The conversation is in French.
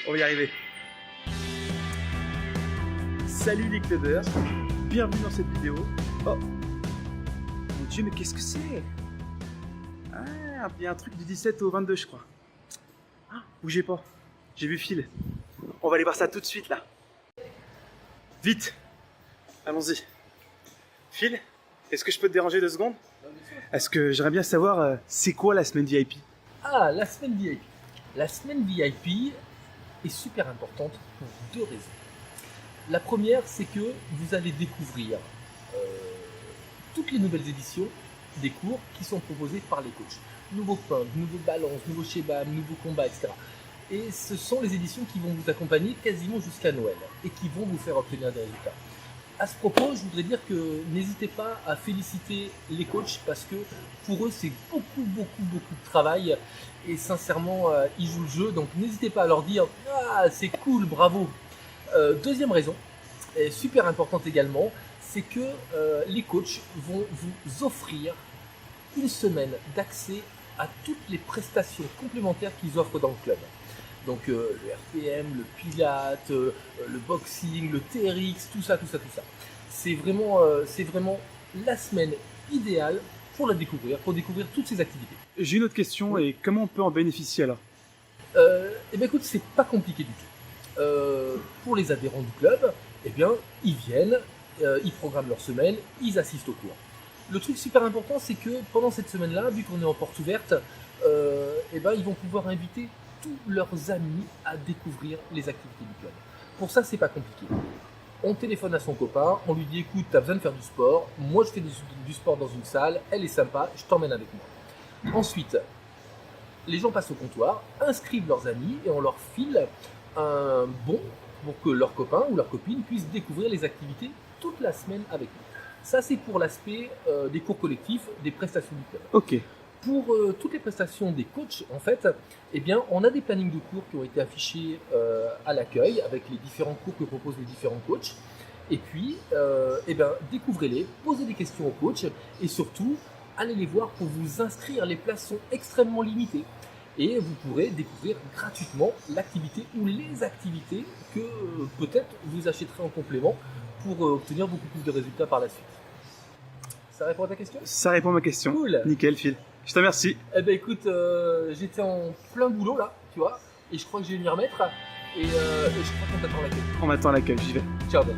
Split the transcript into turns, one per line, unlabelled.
On va y arriver. Salut les clubbers, bienvenue dans cette vidéo. Oh, mon Dieu, mais qu'est-ce que c'est? Ah, il y a un truc du 17 au 22, je crois. Ah, bougez pas, j'ai vu Phil. On va aller voir ça tout de suite, là. Vite, allons-y. Phil, est-ce que je peux te déranger 2 secondes? Est-ce que j'aimerais bien savoir, c'est quoi la semaine VIP?
Ah, la semaine VIP. La semaine VIP est super importante pour 2 raisons. La première, c'est que vous allez découvrir toutes les nouvelles éditions des cours qui sont proposés par les coachs. Nouveaux pumps, nouveaux balances, nouveaux shebam, nouveaux combats, etc. Et ce sont les éditions qui vont vous accompagner quasiment jusqu'à Noël et qui vont vous faire obtenir des résultats. À ce propos, je voudrais dire que n'hésitez pas à féliciter les coachs parce que pour eux, c'est beaucoup de travail et sincèrement, ils jouent le jeu. Donc n'hésitez pas à leur dire « Ah, c'est cool, bravo !» Deuxième raison, et super importante également, c'est que les coachs vont vous offrir une semaine d'accès à toutes les prestations complémentaires qu'ils offrent dans le club. Donc le RPM, le Pilate, le boxing, le TRX, tout ça. C'est vraiment la semaine idéale pour la découvrir, pour découvrir toutes ces activités.
J'ai une autre question, et comment on peut en bénéficier alors?
Eh bien écoute, c'est pas compliqué du tout. Pour les adhérents du club, eh bien, ils viennent, ils programment leur semaine, ils assistent au cours. Le truc super important, c'est que pendant cette semaine-là, vu qu'on est en porte ouverte, eh ben, ils vont pouvoir inviter tous leurs amis à découvrir les activités du club. Pour ça, c'est pas compliqué. On téléphone à son copain, on lui dit écoute, tu as besoin de faire du sport, moi je fais du sport dans une salle, elle est sympa, je t'emmène avec moi. Ensuite, les gens passent au comptoir, inscrivent leurs amis et on leur file un bon pour que leurs copains ou leurs copines puissent découvrir les activités toute la semaine avec nous. Ça, c'est pour l'aspect des cours collectifs, des prestations du club.
Ok.
Pour toutes les prestations des coachs, en fait, eh bien, on a des plannings de cours qui ont été affichés à l'accueil avec les différents cours que proposent les différents coachs. Et puis, eh bien, découvrez-les, posez des questions aux coachs et surtout, allez les voir pour vous inscrire. Les places sont extrêmement limitées. Et vous pourrez découvrir gratuitement l'activité ou les activités que peut-être vous achèterez en complément pour obtenir beaucoup plus de résultats par la suite. Ça répond à ta question?
Ça répond à ma question.
Cool.
Nickel, Phil. Je te remercie.
Eh ben écoute, j'étais en plein boulot là, tu vois, et je crois que je vais m'y remettre. Et je crois qu'on t'attend à l'accueil.
On m'attend à l'accueil, j'y vais.
Ciao, Ben.